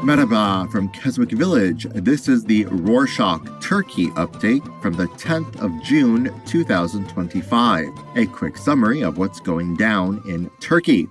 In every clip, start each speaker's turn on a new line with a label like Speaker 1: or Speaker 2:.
Speaker 1: Merhaba from Keswick Village. This is the Rorschach Turkey update from the 10th of June 2025. A quick summary of what's going down in Turkey.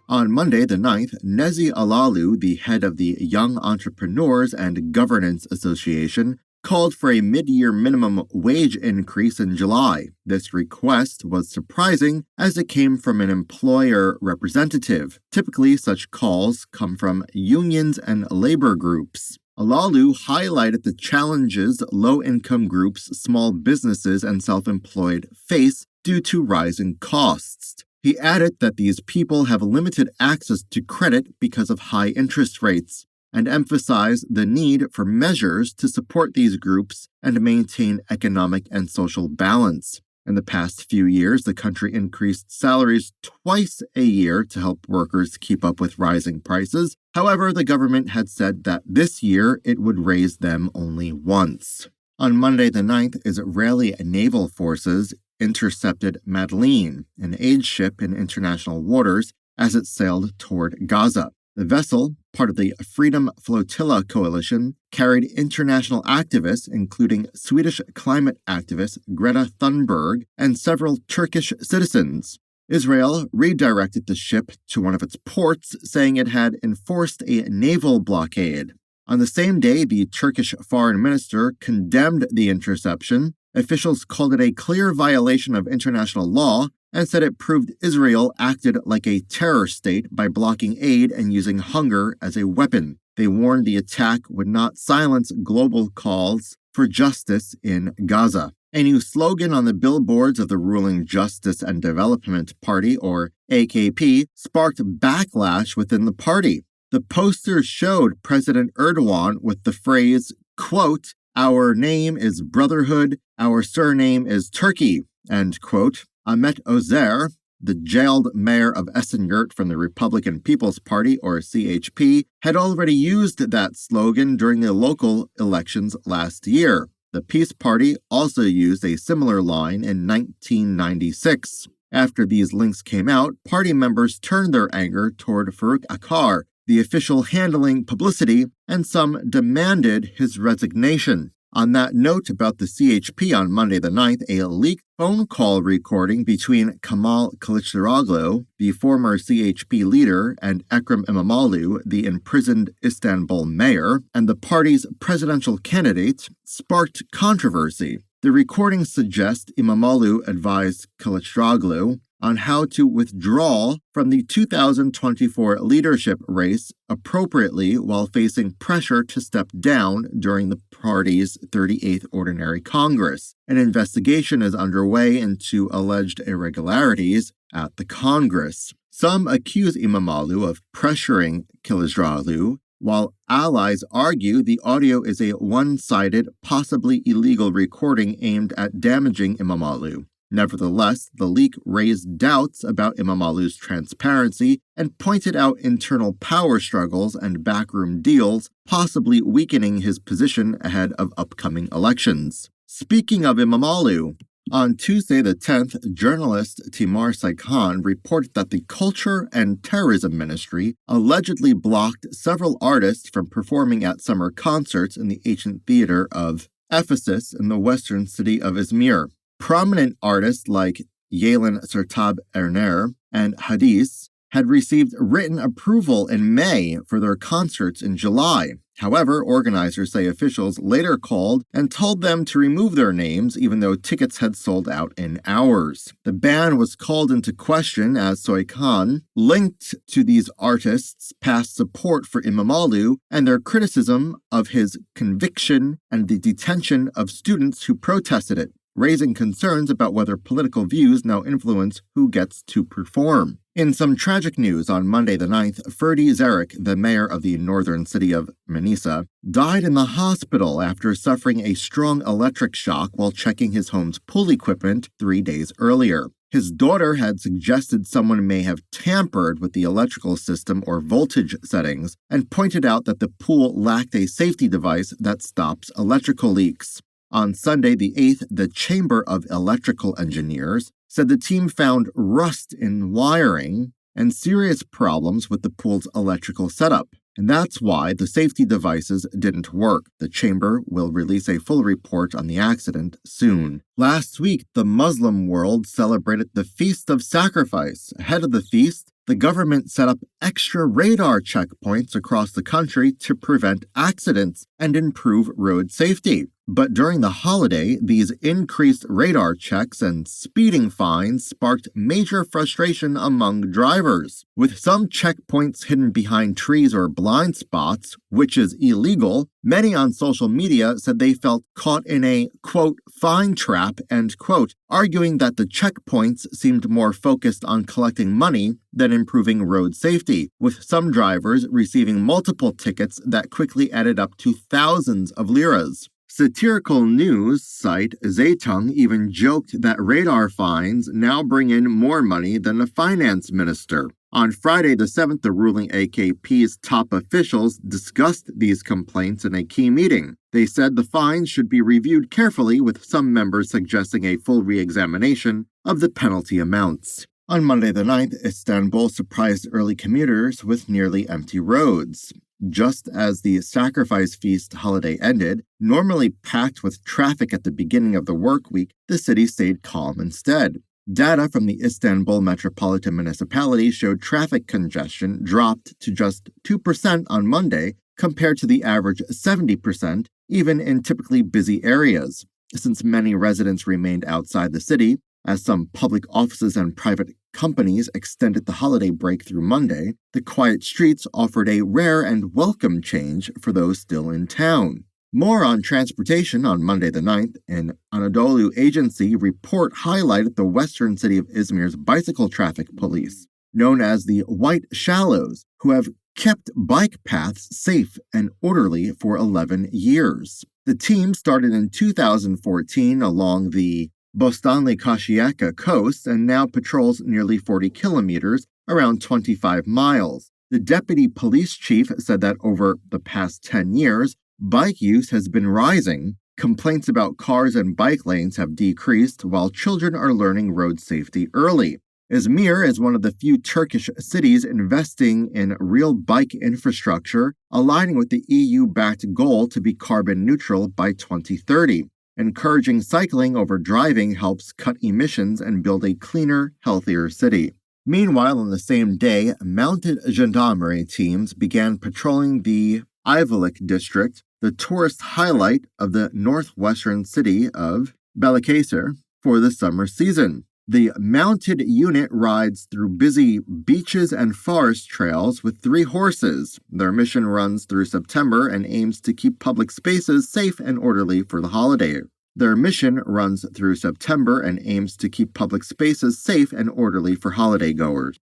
Speaker 1: On Monday the 9th, Nezi Alalu, the head of the Young Entrepreneurs and Governance Association, called for a mid-year minimum wage increase in July. This request was surprising as it came from an employer representative. Typically, such calls come from unions and labor groups. Alalu highlighted the challenges low-income groups, small businesses, and self-employed face due to rising costs. He added that these people have limited access to credit because of high interest rates, and emphasized the need for measures to support these groups and maintain economic and social balance. In the past few years, the country increased salaries twice a year to help workers keep up with rising prices. However, the government had said that this year it would raise them only once. On Monday the 9th, Israeli naval forces intercepted Madleen, an aid ship in international waters, as it sailed toward Gaza. The vessel, part of the Freedom Flotilla coalition, carried international activists, including Swedish climate activist Greta Thunberg and several Turkish citizens. Israel redirected the ship to one of its ports, saying it had enforced a naval blockade. On the same day, the Turkish foreign minister condemned the interception. Officials called it a clear violation of international law and said it proved Israel acted like a terror state by blocking aid and using hunger as a weapon. They warned the attack would not silence global calls for justice in Gaza. A new slogan on the billboards of the ruling Justice and Development Party, or AKP, sparked backlash within the party. The posters showed President Erdogan with the phrase, quote, "Our name is brotherhood, our surname is Turkey," end quote. Ahmet Özer, the jailed mayor of Esenyurt from the Republican People's Party, or CHP, had already used that slogan during the local elections last year. The Peace Party also used a similar line in 1996. After these links came out, party members turned their anger toward Faruk Akar, the official handling publicity, and some demanded his resignation. On that note about the CHP on Monday the 9th, a leaked phone call recording between Kemal Kılıçdaroğlu, the former CHP leader, and Ekrem İmamoğlu, the imprisoned Istanbul mayor, and the party's presidential candidate, sparked controversy. The recording suggests İmamoğlu advised Kılıçdaroğlu on how to withdraw from the 2024 leadership race appropriately while facing pressure to step down during the party's 38th Ordinary Congress. An investigation is underway into alleged irregularities at the Congress. Some accuse İmamoğlu of pressuring Kılıçdaroğlu, while allies argue the audio is a one-sided, possibly illegal recording aimed at damaging İmamoğlu. Nevertheless, the leak raised doubts about İmamoğlu's transparency and pointed out internal power struggles and backroom deals, possibly weakening his position ahead of upcoming elections. Speaking of İmamoğlu, on Tuesday the 10th, journalist Timur Saykan reported that the Culture and Tourism Ministry allegedly blocked several artists from performing at summer concerts in the ancient theater of Ephesus in the western city of Izmir. Prominent artists like Yalın Sertab Erener and Hadis had received written approval in May for their concerts in July. However, organizers say officials later called and told them to remove their names even though tickets had sold out in hours. The ban was called into question as Soykan linked to these artists' past support for İmamoğlu and their criticism of his conviction and the detention of students who protested it, raising concerns about whether political views now influence who gets to perform. In some tragic news, on Monday the 9th, Ferdi Zarek, the mayor of the northern city of Manisa, died in the hospital after suffering a strong electric shock while checking his home's pool equipment 3 days earlier. His daughter had suggested someone may have tampered with the electrical system or voltage settings and pointed out that the pool lacked a safety device that stops electrical leaks. On Sunday, the 8th, the Chamber of Electrical Engineers said the team found rust in wiring and serious problems with the pool's electrical setup. And that's why the safety devices didn't work. The chamber will release a full report on the accident soon. Last week, the Muslim world celebrated the Feast of Sacrifice. Ahead of the feast, the government set up extra radar checkpoints across the country to prevent accidents and improve road safety. But during the holiday, these increased radar checks and speeding fines sparked major frustration among drivers. With some checkpoints hidden behind trees or blind spots, which is illegal, many on social media said they felt caught in a, quote, fine trap, end quote, arguing that the checkpoints seemed more focused on collecting money than improving road safety, with some drivers receiving multiple tickets that quickly added up to thousands of liras. Satirical news site Zaytung even joked that radar fines now bring in more money than the finance minister. On Friday the 7th, the ruling AKP's top officials discussed these complaints in a key meeting. They said the fines should be reviewed carefully, with some members suggesting a full re-examination of the penalty amounts. On Monday the 9th, Istanbul surprised early commuters with nearly empty roads. Just as the Sacrifice Feast holiday ended, normally packed with traffic at the beginning of the work week, the city stayed calm instead. Data from the Istanbul Metropolitan Municipality showed traffic congestion dropped to just 2% on Monday, compared to the average 70%, even in typically busy areas. Since many residents remained outside the city, as some public offices and private companies extended the holiday break through Monday, the quiet streets offered a rare and welcome change for those still in town. More on transportation on Monday the 9th. An Anadolu agency report highlighted the western city of Izmir's bicycle traffic police, known as the White Shallows, who have kept bike paths safe and orderly for 11 years. The team started in 2014 along the Bostanlı-Karşıyaka coast and now patrols nearly 40 kilometers, around 25 miles. The deputy police chief said that over the past 10 years, bike use has been rising. Complaints about cars and bike lanes have decreased, while children are learning road safety early. Izmir is one of the few Turkish cities investing in real bike infrastructure, aligning with the EU-backed goal to be carbon neutral by 2030. Encouraging cycling over driving helps cut emissions and build a cleaner, healthier city. Meanwhile, on the same day, mounted gendarmerie teams began patrolling the Ayvalık district, the tourist highlight of the northwestern city of Balıkesir, for the summer season. The mounted unit rides through busy beaches and forest trails with 3 horses. Their mission runs through September and aims to keep public spaces safe and orderly for the holiday.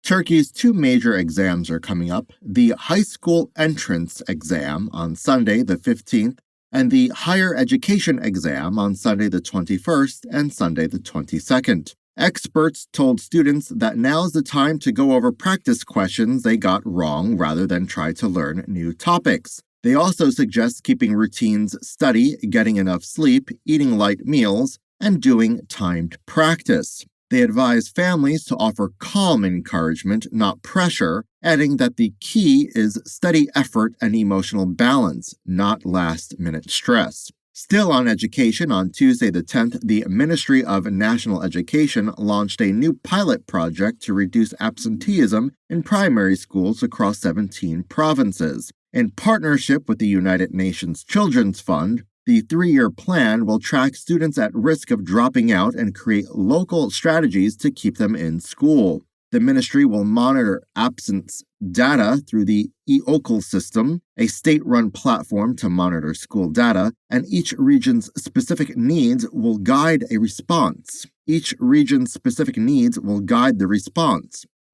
Speaker 1: Turkey's 2 major exams are coming up: the high school entrance exam on Sunday the 15th, and the higher education exam on Sunday the 21st and Sunday the 22nd. Experts told students that now's the time to go over practice questions they got wrong rather than try to learn new topics. They also suggest keeping routines steady, getting enough sleep, eating light meals, and doing timed practice. They advise families to offer calm encouragement, not pressure, adding that the key is steady effort and emotional balance, not last-minute stress. Still on education, on Tuesday the 10th, the Ministry of National Education launched a new pilot project to reduce absenteeism in primary schools across 17 provinces. In partnership with the United Nations Children's Fund, the 3-year plan will track students at risk of dropping out and create local strategies to keep them in school. The ministry will monitor absence data through the eOkul system, a state-run platform to monitor school data, and each region's specific needs will guide the response.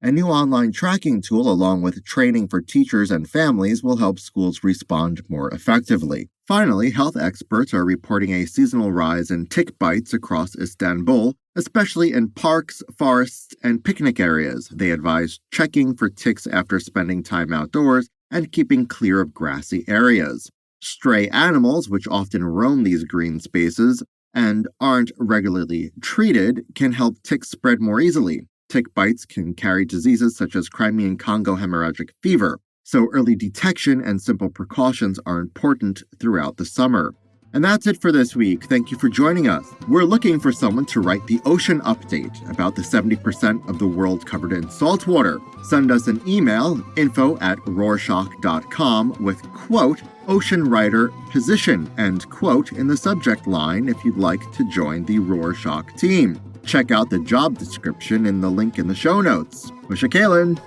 Speaker 1: A new online tracking tool, along with training for teachers and families, will help schools respond more effectively. Finally, health experts are reporting a seasonal rise in tick bites across Istanbul, especially in parks, forests, and picnic areas. They advise checking for ticks after spending time outdoors and keeping clear of grassy areas. Stray animals, which often roam these green spaces and aren't regularly treated, can help ticks spread more easily. Tick bites can carry diseases such as Crimean Congo hemorrhagic fever, so early detection and simple precautions are important throughout the summer. And that's it for this week. Thank you for joining us. We're looking for someone to write the ocean update about the 70% of the world covered in saltwater. Send us an email, info@rorschach.com with quote, ocean writer position, end quote in the subject line if you'd like to join the Rorschach team. Check out the job description in the link in the show notes. Wisha Kalen!